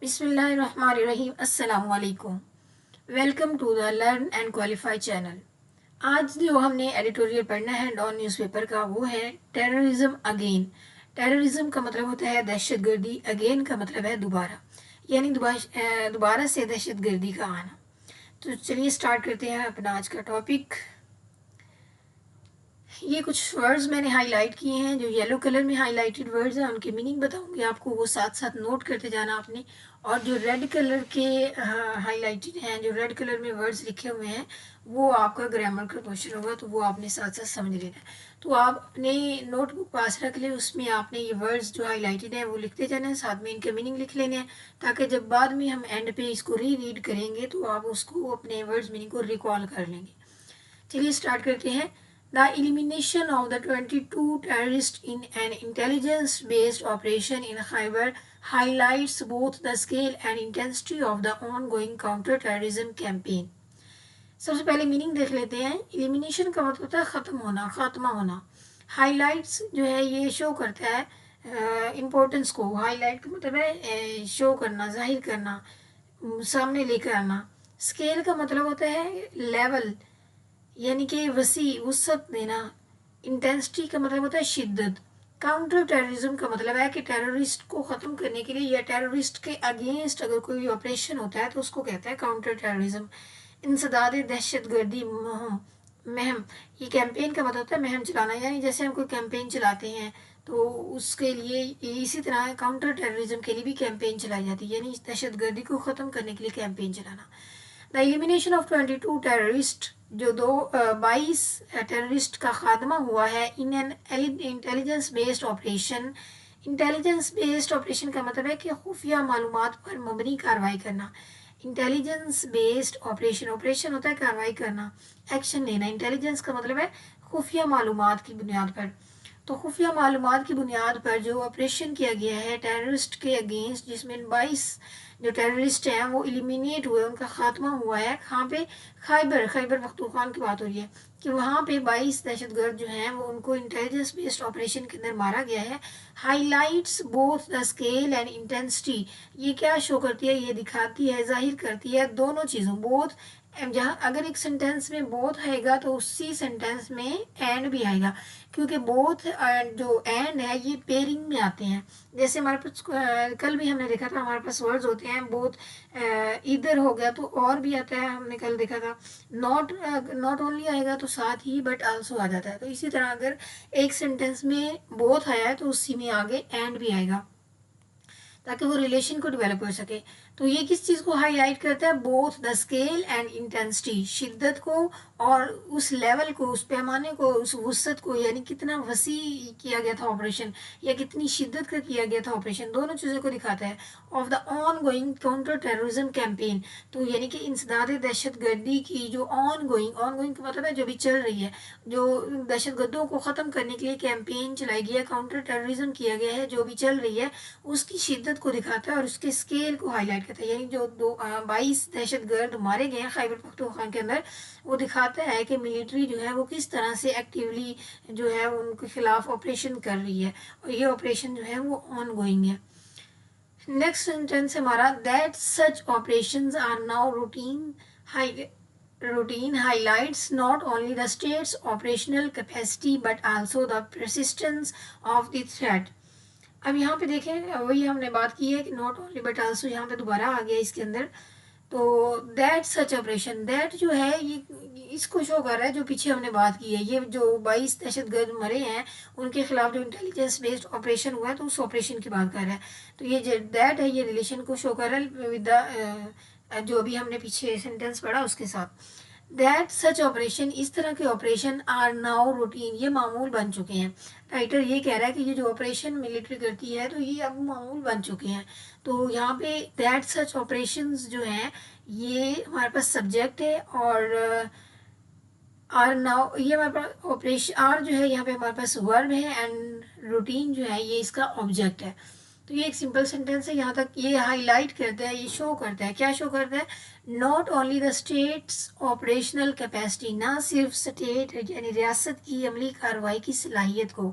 بسم اللہ الرحمن الرحیم۔ السلام علیکم، welcome to the learn and qualify channel. آج جو ہم نے ایڈیٹوریل پڑھنا ہے ڈان نیوز پیپر کا وہ ہے ٹیررزم اگین۔ ٹیررزم کا مطلب ہوتا ہے دہشت گردی، اگین کا مطلب ہے دوبارہ، یعنی دوبارہ سے دہشت گردی کا آنا۔ تو چلیے سٹارٹ کرتے ہیں اپنا آج کا ٹاپک۔ یہ کچھ ورڈز میں نے ہائی لائٹ کیے ہیں، جو یلو کلر میں ہائی لائٹڈ ورڈز ہیں ان کے میننگ بتاؤں گی آپ کو، وہ ساتھ ساتھ نوٹ کرتے جانا آپ نے۔ اور جو ریڈ کلر کے ہائی لائٹڈ ہیں، جو ریڈ کلر میں ورڈز لکھے ہوئے ہیں، وہ آپ کا گرامر کا کوشچن ہوگا، تو وہ آپ نے ساتھ ساتھ سمجھ لینا ہے۔ تو آپ اپنے نوٹ بک پاس رکھ لیں، اس میں آپ نے یہ ورڈز جو ہائی لائٹڈ ہیں وہ لکھتے جانا ہے، ساتھ میں ان کے میننگ لکھ لینے ہیں، تاکہ جب بعد میں ہم اینڈ پہ اس کو ریڈ کریں گے تو آپ اس کو اپنے ورڈز میننگ کو ریکال کر لیں گے۔ چلیے سٹارٹ کرتے ہیں۔ The elimination of the 22 terrorists in an intelligence-based operation in Khyber highlights both the scale and intensity of the ongoing counter-terrorism campaign. سب سے پہلے میننگ دیکھ لیتے ہیں۔ ایلیمینیشن کا مطلب ہوتا ہے ختم ہونا، خاتمہ ہونا۔ ہائی لائٹس جو ہے یہ شو کرتا ہے امپورٹنس کو۔ ہائی لائٹ کا مطلب ہے شو کرنا، ظاہر کرنا، سامنے لے کر آنا۔ اسکیل کا مطلب ہوتا ہے لیول، یعنی کہ وسیع، وسعت دینا۔ انٹینسٹی کا مطلب ہوتا ہے شدت۔ کاؤنٹر ٹیررزم کا مطلب ہے کہ ٹیررسٹ کو ختم کرنے کے لیے یا ٹیررسٹ کے اگینسٹ اگر کوئی آپریشن ہوتا ہے تو اس کو کہتا ہے کاؤنٹر ٹیررزم۔ انسداد دہشت گردی مہم، یہ کیمپین کا مطلب ہوتا ہے مہم چلانا، یعنی جیسے ہم کوئی کیمپین چلاتے ہیں تو اس کے لیے اسی طرح کاؤنٹر ٹیررزم کے لیے بھی کیمپین چلائی جاتی ہے، یعنی دہشت گردی کو ختم کرنے کے لیے کیمپین چلانا۔ دا ایلیمینیشن آف 22 ٹیررسٹ، جو 22 ٹیررسٹ کا خاتمہ ہوا ہے in an intelligence based operation. Intelligence based operation کا مطلب ہے کہ خفیہ معلومات پر مبنی کارروائی کرنا۔ انٹیلیجنس بیسڈ آپریشن، آپریشن ہوتا ہے کارروائی کرنا، ایکشن لینا۔ انٹیلیجنس کا مطلب ہے خفیہ معلومات کی بنیاد پر۔ تو خفیہ معلومات کی بنیاد پر جو آپریشن کیا گیا ہے ٹیررسٹ کے اگینسٹ، جس میں 22 جو ٹیررسٹ ہیں وہ ایلیمینیٹ ہوئے، ان کا خاتمہ ہوا ہے۔ کہاں پہ؟ خیبر پختونخوا کی بات ہو رہی ہے کہ وہاں پہ 22 دہشت گرد جو ہیں وہ ان کو انٹیلیجنس بیسڈ آپریشن کے اندر مارا گیا ہے۔ High lights both the scale and intensity, یہ کیا شو کرتی ہے؟ یہ دکھاتی ہے، ظاہر کرتی ہے دونوں چیزوں، بوتھ، جہاں اگر ایک سینٹینس میں بوتھ آئے گا تو اسی سینٹینس میں اینڈ بھی آئے گا، کیونکہ بوتھ جو اینڈ ہے یہ پیرنگ میں آتے ہیں۔ جیسے ہمارے پاس کل بھی ہم نے دیکھا تھا، ہمارے پاس ورڈز ہوتے ہیں بوتھ، ادھر ہو گیا تو اور بھی آتا ہے، ہم نے کل دیکھا تھا ناٹ اونلی آئے گا تو ساتھ ہی بٹ آلسو آ جاتا ہے۔ تو اسی طرح اگر ایک سینٹینس میں بوتھ آیا ہے تو اسی میں آگے اینڈ بھی آئے گا تاکہ وہ ریلیشن کو ڈیولپ کر سکے۔ تو یہ کس چیز کو ہائی لائٹ کرتا ہے؟ Both the scale and intensity, شدت کو اور اس لیول کو، اس پیمانے کو، اس وسعت کو، یعنی کتنا وسیع کیا گیا تھا آپریشن یا کتنی شدت کا کیا گیا تھا آپریشن، دونوں چیزوں کو دکھاتا ہے۔ Of the on going counter terrorism campaign, تو یعنی کہ انسداد دہشت گردی کی جو آن گوئنگ کا مطلب ہے جو بھی چل رہی ہے، جو دہشت گردوں کو ختم کرنے کے لیے کیمپین چلائی گئی ہے، کاؤنٹر ٹیررزم کیا گیا ہے، جو بھی چل رہی ہے اس کی شدت کو دکھاتا ہے اور اس کے اسکیل کو ہائی لائٹ کرتا ہے۔ یعنی جو 22 دہشت گرد مارے گئے ہیں خیبر پختونخوا کے اندر، وہ دکھاتا ہے کہ ملٹری جو ہے وہ کس طرح سے ایکٹیولی جو ہے ان کے خلاف آپریشن کر رہی ہے، اور یہ آپریشن جو ہے وہ آن گوئنگ ہے۔ نیکسٹ سینٹینس ہمارا that such operations are now routine highlights not only the state's operational capacity but also the persistence of the threat۔ اب یہاں پہ دیکھیں وہی ہم نے بات کی ہے کہ ناٹ اونلی بٹ آلسو یہاں پہ دوبارہ آ گیا اس کے اندر۔ تو دیٹ سچ آپریشن، دیٹ جو ہے یہ اس کو شو کر رہا ہے جو پیچھے ہم نے بات کی ہے، یہ جو 22 دہشت گرد مرے ہیں ان کے خلاف جو انٹیلیجنس بیسڈ آپریشن ہوا ہے تو اس آپریشن کی بات کر رہا ہے۔ تو یہ جو دیٹ ہے یہ ریلیشن کو شو کر رہا ہے ود دا جو ابھی ہم نے پیچھے سینٹینس پڑھا اس کے ساتھ۔ دیٹ سچ آپریشن، اس طرح کے آپریشن آر ناؤ روٹین، یہ معمول بن چکے ہیں۔ رائٹر یہ کہہ رہا ہے کہ یہ جو آپریشن ملٹری کرتی ہے تو یہ اب معمول بن چکے ہیں۔ تو یہاں پہ دیٹ سچ آپریشنز جو ہیں یہ ہمارے پاس سبجیکٹ ہے، اور آر ناؤ یہ ہمارے پاس آپریشن، آر جو ہے یہاں پہ ہمارے پاس ورب ہے، اینڈ روٹین جو ہے یہ اس کا آبجیکٹ ہے۔ تو یہ ایک سمپل سینٹینس ہے، یہاں تک یہ ہائی لائٹ کرتا ہے، یہ شو کرتا ہے، کیا شو کرتا ہے؟ Not only the status operational capacity, نہ صرف اسٹیٹ یعنی ریاست کی عملی کارروائی کی صلاحیت کو،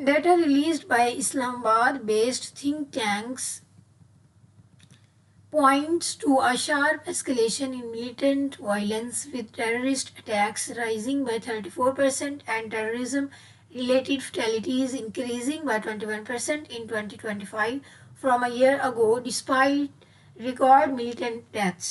Data released by Islamabad-based think tanks points to a sharp escalation in militant violence, with terrorist attacks rising by 34% and terrorism-related fatalities increasing by 21% in 2025 from a year ago, despite record militant deaths.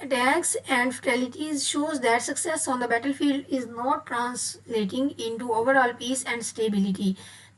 attacks and fatalities shows that success on the battlefield is not translating into overall peace and stability।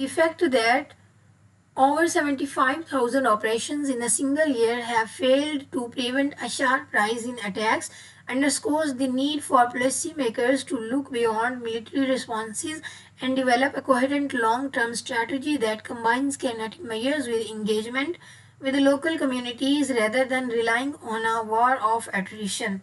The fact that over 75,000 operations in a single year have failed to prevent a sharp rise in attacks underscores the need for policymakers to look beyond military responses and develop a coherent long-term strategy that combines kinetic measures with engagement with the local communities rather than relying on a war of attrition.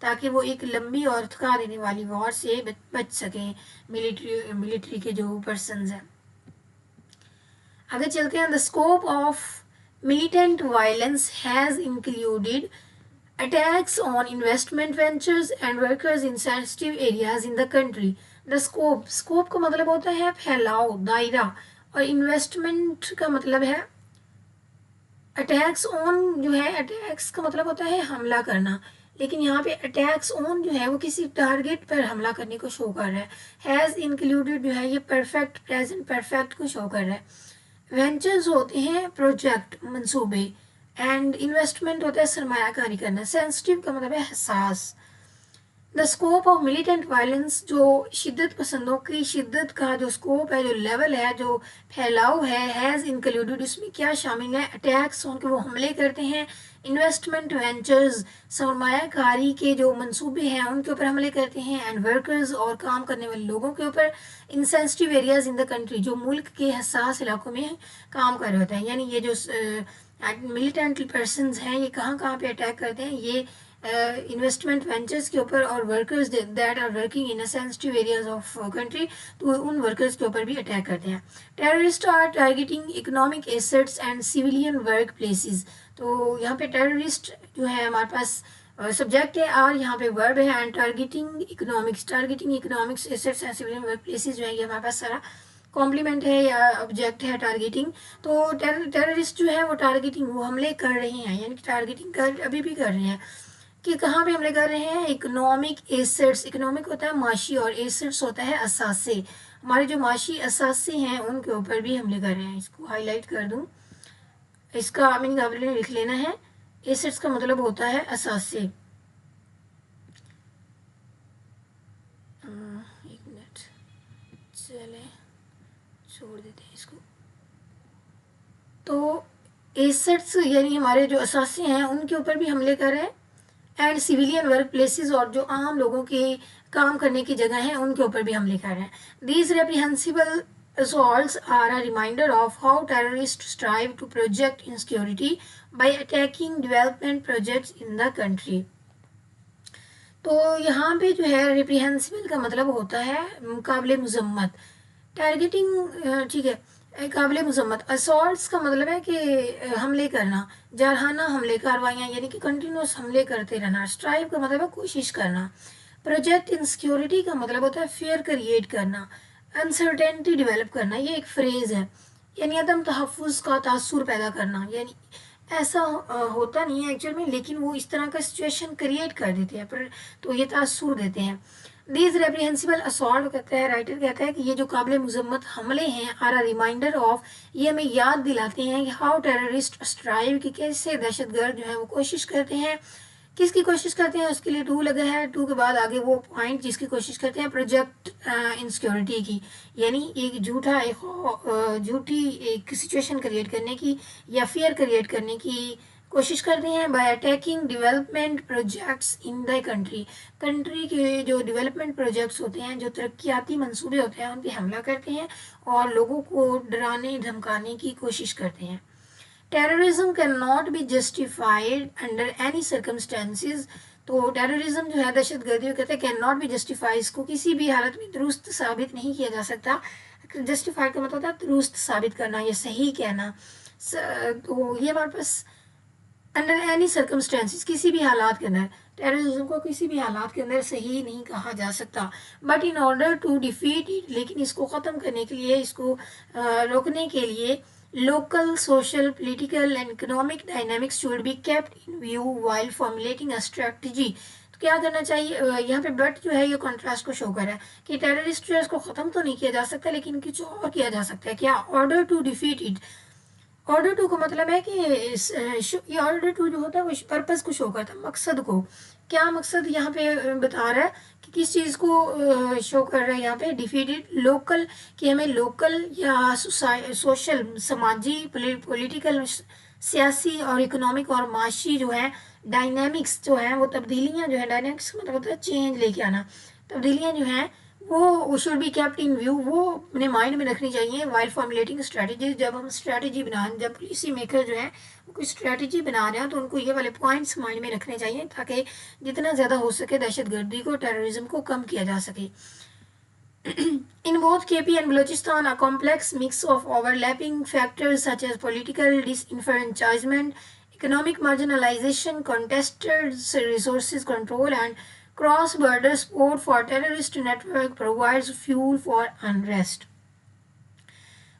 تاکہ وہ ایک لمبی اور تھکا دینے والی وار سے بچ سکیں ملٹری کے جو پرسنز ہیں. آگے چلتے ہیں. The scope of militant violence has included attacks on investment ventures and workers in sensitive areas in the country. The scope کا مطلب ہوتا ہے پھیلاؤ, دائرہ, اور انویسٹمنٹ کا مطلب ہے اٹیکس آن جو ہے, اٹیکس کا مطلب ہوتا ہے حملہ کرنا, لیکن یہاں پہ اٹیکس آن جو ہے وہ کسی ٹارگیٹ پر حملہ کرنے کو شو کر رہا ہے. ہیز انکلوڈیڈ جو ہے یہ پرفیکٹ پریزنٹ پرفیکٹ کو شو کر رہا ہے. وینچرز ہوتے ہیں پروجیکٹ, منصوبے, اینڈ انویسٹمنٹ ہوتا ہے سرمایہ کاری کرنا. سینسٹیو کا مطلب ہے حساس. The scope of militant violence, جو شدت پسندوں کی شدت کا جو اسکوپ ہے, جو لیول ہے, جو پھیلاؤ ہے, ہیز انکلوڈیڈ, اس میں کیا شامل ہے, اٹیکس ان کے وہ حملے کرتے ہیں, انویسٹمنٹ وینچرز سرمایہ کاری کے جو منصوبے ہیں ان کے اوپر حملے کرتے ہیں, اینڈ ورکرز اور کام کرنے والے لوگوں کے اوپر, in sensitive areas in the country, جو ملک کے حساس علاقوں میں کام کر رہے ہوتے ہیں. یعنی یہ جو ملیٹنٹ پرسنز ہیں یہ کہاں کہاں پہ اٹیک کرتے ہیں, یہ انویسٹمنٹ وینچرز کے اوپر, اور workers that are working in sensitive areas of country, تو ان ورکرز کے اوپر بھی اٹیک کرتے ہیں. Terrorist are targeting economic assets and civilian work places. تو یہاں پہ ٹیررسٹ جو ہے ہمارے پاس سبجیکٹ ہے, اور یہاں پہ ورب ہے, and targeting economics assets and civilian work places جو ہے یہ ہمارے پاس سارا کمپلیمنٹ ہے یا آبجیکٹ ہے ٹارگیٹنگ. تو ٹیررسٹ جو ہے وہ ٹارگیٹنگ وہ حملے کر رہے ہیں, یعنی ٹارگیٹنگ ابھی بھی کر رہے ہیں کہ کہاں پہ حملے کر رہے ہیں, اکنامک ایسٹس. اکنامک ہوتا ہے معاشی, اور ایسٹس ہوتا ہے اثاثے. ہمارے جو معاشی اثاثے ہیں ان کے اوپر بھی حملے کر رہے ہیں. اس کو ہائی لائٹ کر دوں, اس کا میننگ آپ نے لکھ لینا ہے. ایسٹس کا مطلب ہوتا ہے اثاثے. ایک منٹ, چلے چھوڑ دیتے ہیں اس کو. تو ایسٹس یعنی ہمارے جو اثاثے ہیں ان کے اوپر بھی حملے کر رہے ہیں, اینڈ سویلین ورک پلیسز, اور جو عام لوگوں کے کام کرنے کی جگہ ہیں ان کے اوپر بھی حملے کر رہے ہیں. These reprehensible assaults are a reminder of how terrorists strive to project insecurity by attacking development projects in the country. تو یہاں پہ جو ہے ریپریہنسیبل کا مطلب ہوتا ہے قابل مذمت. ٹارگیٹنگ ٹھیک ہے, قابل مذمت. اسالٹس کا مطلب ہے کہ حملے کرنا, جارحانہ حملے, کاروائیاں, یعنی کہ کنٹینیوس حملے کرتے رہنا. اسٹرائیو کا مطلب ہے کوشش کرنا. پروجیکٹ انسیکیورٹی کا مطلب ہوتا ہے فیئر کریٹ کرنا, انسرٹینٹی ڈیولپ کرنا. یہ ایک فریز ہے, یعنی عدم تحفظ کا تاثر پیدا کرنا. یعنی ایسا ہوتا نہیں ہے ایکچوئل میں, لیکن وہ اس طرح کا سچویشن کریٹ کر دیتے ہیں, تو یہ تاثر دیتے ہیں. دیز ریپریہنسیبل اسالٹ کہتا ہے, رائٹر کہتا ہے کہ یہ جو قابل مذمت حملے ہیں, آر اے ریمائنڈر آف, یہ ہمیں یاد دلاتے ہیں کہ ہاؤ ٹیررسٹ اسٹرائیو, کہ کیسے دہشت گرد جو ہیں وہ کوشش کرتے ہیں. کس کی کوشش کرتے ہیں, اس کے لیے ٹو لگا ہے, ٹو کے بعد آگے وہ پوائنٹ جس کی کوشش کرتے ہیں, پروجیکٹ انسیکیورٹی کی, یعنی ایک جھوٹی ایک سچویشن کریٹ کرنے کی یا فیئر کریٹ کرنے کی کوشش کرتے ہیں. By attacking development projects in the country, country کے جو ڈیولپمنٹ پروجیکٹس ہوتے ہیں, جو ترقیاتی منصوبے ہوتے ہیں, ان پہ حملہ کرتے ہیں اور لوگوں کو ڈرانے دھمکانے کی کوشش کرتے ہیں. Terrorism can not be justified under any circumstances. تو ٹیررزم جو ہے دہشت گردی کہتے ہیں کین ناٹ بی جسٹیفائی, اس کو کسی بھی حالت میں درست ثابت نہیں کیا جا سکتا. جسٹیفائی کا مطلب ہوتا ہے درست ثابت کرنا یا صحیح کہنا. تو یہ ہمارے پاس انڈر اینی سرکمسٹانسز, کسی بھی حالات کے اندر ٹیررزم کو کسی بھی حالات کے اندر صحیح نہیں کہا جا سکتا. But in order to defeat it, لیکن اس کو ختم کرنے کے لیے, اس کو روکنے کے لیے, local social political and economic dynamics should be kept in view while formulating a strategy. تو کیا کرنا چاہیے یہاں پہ, بٹ جو ہے یہ کنٹراسٹ کو شو کر رہا ہے کہ ٹیررسٹ جو ہے اس کو ختم تو نہیں کیا جا سکتا, لیکن کچھ اور کیا جا سکتا ہے. کیا, order to defeat it. Order to کا مطلب ہے کہ یہ آرڈر ٹو جو ہوتا ہے وہ پرپز کو شو کرتا ہے, مقصد کو. کیا مقصد یہاں پہ بتا رہا ہے کہ کس چیز کو شو کر رہا ہے یہاں پہ, ڈیفیٹڈ لوکل, کہ ہمیں لوکل یا سوشل, سماجی, پولیٹیکل, سیاسی اور اکنامک اور معاشی جو ہے ڈائنامکس جو ہیں وہ تبدیلیاں جو ہیں, ڈائنامکس کا مطلب ہوتا ہے چینج لے کے آنا, تبدیلیاں جو ہیں وہ should be kept in view, وہ اپنے مائنڈ میں رکھنی چاہیے وائل فارمولیٹنگ اسٹریٹجیز. جب ہم اسٹریٹجی بنائیں، جب پالیسی میکر جو ہیں کوئی اسٹریٹجی بنا رہے ہیں تو ان کو یہ والے پوائنٹس مائنڈ میں رکھنے چاہیے تاکہ جتنا زیادہ ہو سکے دہشت گردی کو، ٹیررزم کو کم کیا جا سکے. In both KP and Balochistan, a complex mix of overlapping factors such as political disenfranchisement, economic marginalization, contested resources control, and cross-border support for terrorist network provides fuel for unrest.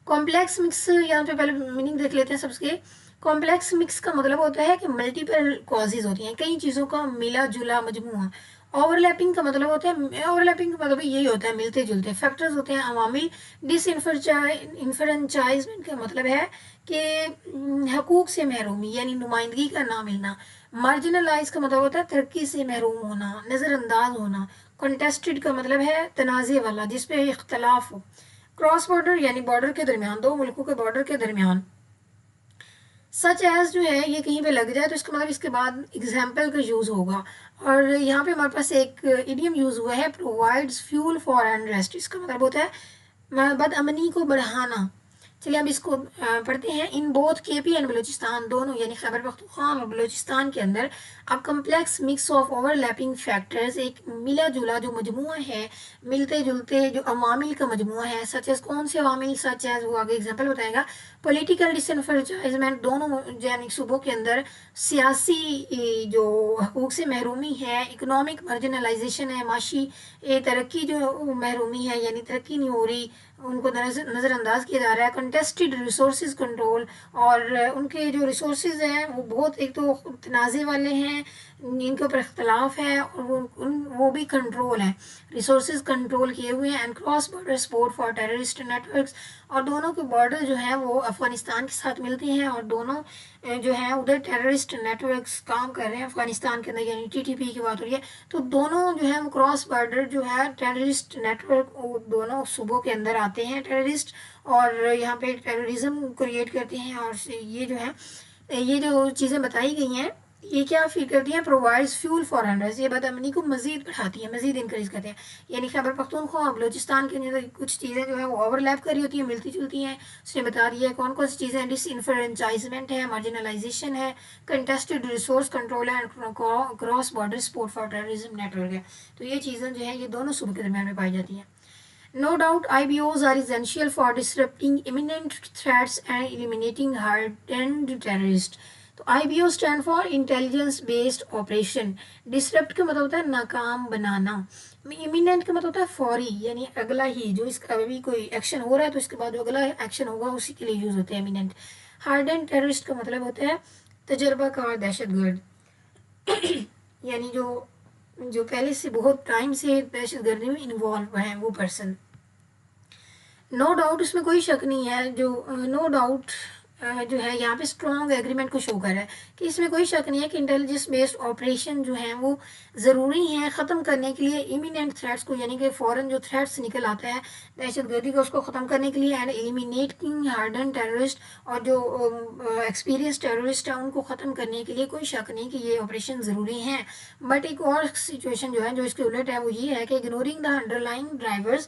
Complex mix یہاں پہ پہلے meaning دیکھ لیتے ہیں سب کے. Complex mix کا مطلب ہوتا ہے کہ ملٹیپل کازز ہوتی ہیں، کئی چیزوں کا ملا جلا مجموعہ. اوور لیپنگ کا مطلب ہوتا ہے، اوور لیپنگ کا مطلب یہی ہوتا ہے ملتے جلتے فیکٹرز ہوتے ہیں عوامل. ڈس انفرنچائزمنٹ کا مطلب ہے کہ حقوق سے محرومی یعنی نمائندگی کا نہ ملنا. مارجنلائز کا مطلب ہوتا ہے ترقی سے محروم ہونا، نظر انداز ہونا. کنٹیسٹڈ کا مطلب ہے تنازع والا جس پہ اختلاف ہو. کراس بارڈر یعنی بارڈر کے درمیان، دو ملکوں کے بارڈر کے درمیان. سچ ایز جو ہے یہ کہیں پہ لگ جائے تو اس کا مطلب اس کے بعد ایگزامپل کا یوز ہوگا. اور یہاں پہ ہمارے پاس ایک ایڈیم یوز ہوا ہے پرووائڈز فیول فار انریسٹ. اس کا مطلب ہوتا ہے بد امنی کو بڑھانا. چلیے اب اس کو پڑھتے ہیں. ان بوتھ کے پی اینڈ بلوچستان، دونوں یعنی خیبر پختونخوا اور بلوچستان کے اندر اب complex mix of over lapping factors, ایک ملا جلا جو مجموعہ ہے، ملتے جلتے جو عوامل کا مجموعہ ہے. سچ ایز کون سے عوامل؟ سچ ایز وہ آگے اگزامپل بتائے گا. پولیٹیکل ڈسنفرنچائزمنٹ، دونوں یعنی صوبوں کے اندر سیاسی جو حقوق سے محرومی ہے. اکنامک مارجنلائزیشن ہے، معاشی ترقی جو محرومی ہے یعنی ترقی نہیں ہو رہی، ان کو نظر انداز کیا جا رہا ہے. کنٹیسٹڈ ریسورسز کنٹرول، اور ان کے جو ریسورسز ہیں وہ بہت ایک تو تنازع والے ہیں، ان کے اوپر اختلاف ہے اور وہ بھی کنٹرول ہیں، ریسورسز کنٹرول کیے ہوئے ہیں. And cross border support for terrorist networks, اور دونوں کے بارڈر جو ہیں وہ افغانستان کے ساتھ ملتے ہیں اور دونوں جو ہیں ادھر ٹیررسٹ نیٹورکس کام کر رہے ہیں افغانستان کے اندر، یعنی ٹی ٹی پی کی بات ہو رہی ہے. تو دونوں جو ہے وہ کراس بارڈر جو ہے ٹیررسٹ نیٹورک دونوں صوبوں کے اندر آتے ہیں ٹیررسٹ، اور یہاں پہ ٹیررزم کریٹ کرتے ہیں. اور یہ جو ہے یہ جو چیزیں بتائی گئی ہیں یہ کیا فیل کرتی ہیں؟ پرووائڈز فیول فار انریسٹ، یہ بد امنی کو مزید بڑھاتی ہیں، مزید انکریز کرتے ہیں. یعنی خیبر پختونخوا اور بلوچستان کے اندر کچھ چیزیں جو ہیں وہ اوور لیپ کر رہی ہوتی ہیں، ملتی جلتی ہیں. اس نے بتا دیا ہے کون کون سی چیزیں. ڈس انفرنچائزمنٹ ہے، مارجنلائزیشن ہے، کنٹیسٹڈ ریسورس کنٹرول ہے، cross border support for terrorism network ہے. تو یہ چیزیں جو ہیں یہ دونوں صوبوں کے درمیان میں پائی جاتی ہیں. No doubt, IBOs are essential for disrupting imminent threats and eliminating hardened terrorists. تو IBO stand for Intelligence Based Operation. Disrupt کا مطلب ہوتا ہے ناکام بنانا. Imminent کا مطلب ہوتا ہے فوری یعنی اگلا ہی، جو اس کا ابھی کوئی ایکشن ہو رہا ہے تو اس کے بعد جو اگلا ایکشن ہوگا اسی کے لیے یوز ہوتے ہیں imminent. Hardened terrorist کا مطلب ہوتا ہے تجربہ کار دہشت گرد یعنی جو پہلے سے بہت ٹائم سے دہشت گردی میں انوالو ہیں وہ پرسن. نو ڈاؤٹ، اس میں کوئی شک نہیں ہے، جو نو ڈاؤٹ جو ہے یہاں پہ اسٹرانگ ایگریمنٹ کو شو کر رہا ہے کہ اس میں کوئی شک نہیں ہے کہ انٹیلیجنس بیسڈ آپریشن جو ہیں وہ ضروری ہیں ختم کرنے کے لیے ایمیننٹ تھریٹس کو، یعنی کہ فوراً جو تھریٹس نکل آتا ہے دہشت گردی کو اس کو ختم کرنے کے لیے. اینڈ ایلیمینیٹنگ ہارڈن ٹیررسٹ، اور جو ایکسپیرینس ٹیررسٹ ہیں ان کو ختم کرنے کے لیے کوئی شک نہیں کہ یہ آپریشن ضروری ہیں. بٹ ایک اور سچویشن جو ہے جو اس کے الٹ ہے وہ یہ ہے کہ ignoring the under line drivers,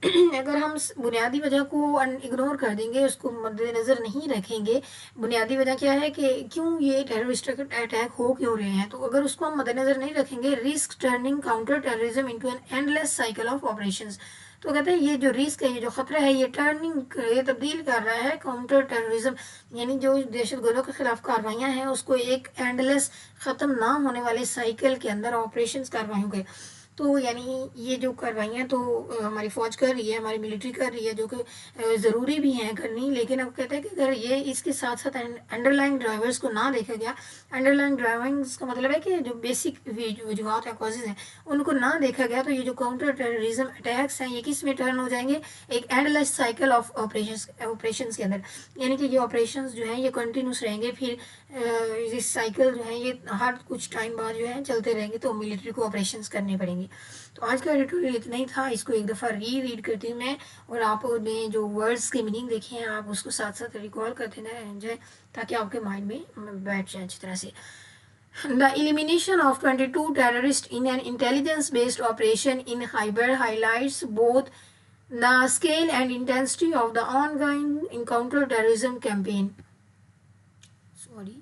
اگر ہم بنیادی وجہ کو اگنور کر دیں گے، اس کو مد نظر نہیں رکھیں گے. بنیادی وجہ کیا ہے کہ کیوں یہ ٹیررسٹ اٹیک ہو کیوں رہے ہیں، تو اگر اس کو ہم مد نظر نہیں رکھیں گے، risk turning counter terrorism into an endless cycle of operations. تو کہتے ہیں یہ جو رسک ہے، یہ جو خطرہ ہے، یہ ٹرننگ یہ تبدیل کر رہا ہے کاؤنٹر ٹیررزم، یعنی جو دہشت گردوں کے خلاف کاروائیاں ہیں اس کو ایک اینڈ لیس ختم نہ ہونے والے سائیکل کے اندر آپریشنز کروائیں گے. تو یعنی یہ جو کاروائیاں تو ہماری فوج کر رہی ہے، ہماری ملٹری کر رہی ہے، جو کہ ضروری بھی ہیں کرنی، لیکن اب کہتے ہیں کہ اگر یہ اس کے ساتھ ساتھ انڈر لائن ڈرائیورس کو نہ دیکھا گیا، انڈر لائن ڈرائیونگس کا مطلب ہے کہ جو بیسک وجوہات ہیں کازز ہیں ان کو نہ دیکھا گیا، تو یہ جو کاؤنٹر ٹیررزم اٹیکس ہیں یہ کس میں ٹرن ہو جائیں گے؟ ایک and less cycle of operations کے اندر. یعنی کہ یہ آپریشنز جو ہیں یہ کنٹینیوس رہیں گے، پھر یہ سائیکل جو ہے یہ ہر کچھ ٹائم بعد جو ہے چلتے رہیں گے، تو ملٹری کو آپریشنز کرنے پڑیں گے. تو آج کا ایڈیٹوریل اتنا ہی تھا، اس کو ایک دفعہ ریڈ کرتی ہوں میں، اور آپ نے جو ورڈز کے میننگ دیکھے ہیں آپ اس کو ساتھ ساتھ ریکال کرتے رہیں جائیں تاکہ آپ کے مائنڈ میں بیٹھ جائیں اچھی طرح سے. The elimination of 22 terrorists in an intelligence-based operation in Khyber highlights both the scale and intensity of the ongoing counter-terrorism campaign. Sorry,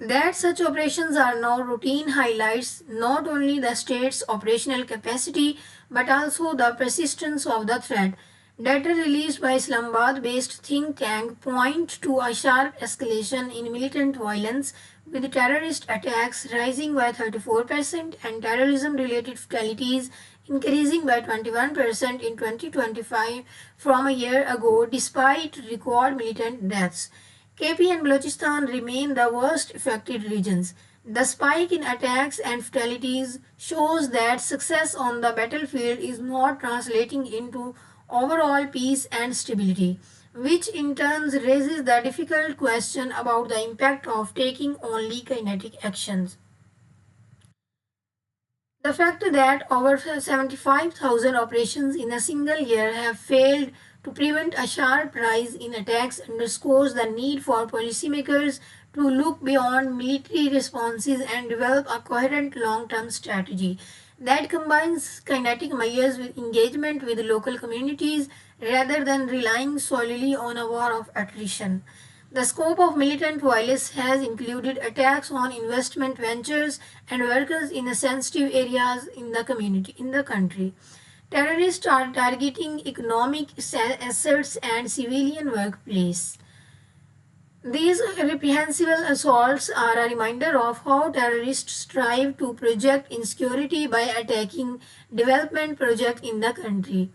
That such operations are now routine highlights not only the state's operational capacity but also the persistence of the threat. Data released by Islamabad-based think tank point to a sharp escalation in militant violence, with terrorist attacks rising by 34% and terrorism-related fatalities increasing by 21% in 2025 from a year ago despite record militant deaths. KP and Balochistan remain the worst affected regions. The spike in attacks and fatalities shows that success on the battlefield is not translating into overall peace and stability, which in turn raises the difficult question about the impact of taking only kinetic actions. The fact that over 75,000 operations in a single year have failed to prevent a sharp rise in attacks underscores the need for policymakers to look beyond military responses and develop a coherent long-term strategy that combines kinetic measures with engagement with local communities rather than relying solely on a war of attrition. The scope of militant violence has included attacks on investment ventures and workers in the sensitive areas in the community in the country. Terrorists are targeting economic assets and civilian workplace. These reprehensible assaults are a reminder of how terrorists strive to project insecurity by attacking development projects in the country.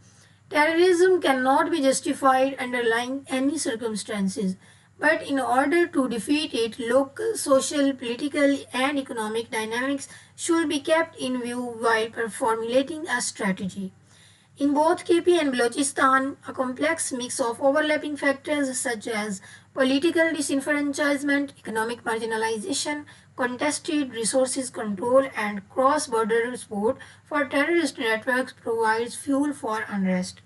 Terrorism cannot be justified underlying any circumstances, but in order to defeat it, local, social, political, and economic dynamics should be kept in view while formulating a strategy. In both KP and Balochistan, a complex mix of overlapping factors such as political disenfranchisement, economic marginalization, contested resources control, and cross-border support for terrorist networks provides fuel for unrest.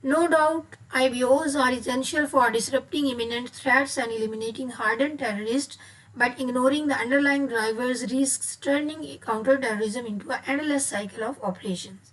No doubt, IBOs are essential for disrupting imminent threats and eliminating hardened terrorists, but ignoring the underlying drivers risks turning counterterrorism into an endless cycle of operations.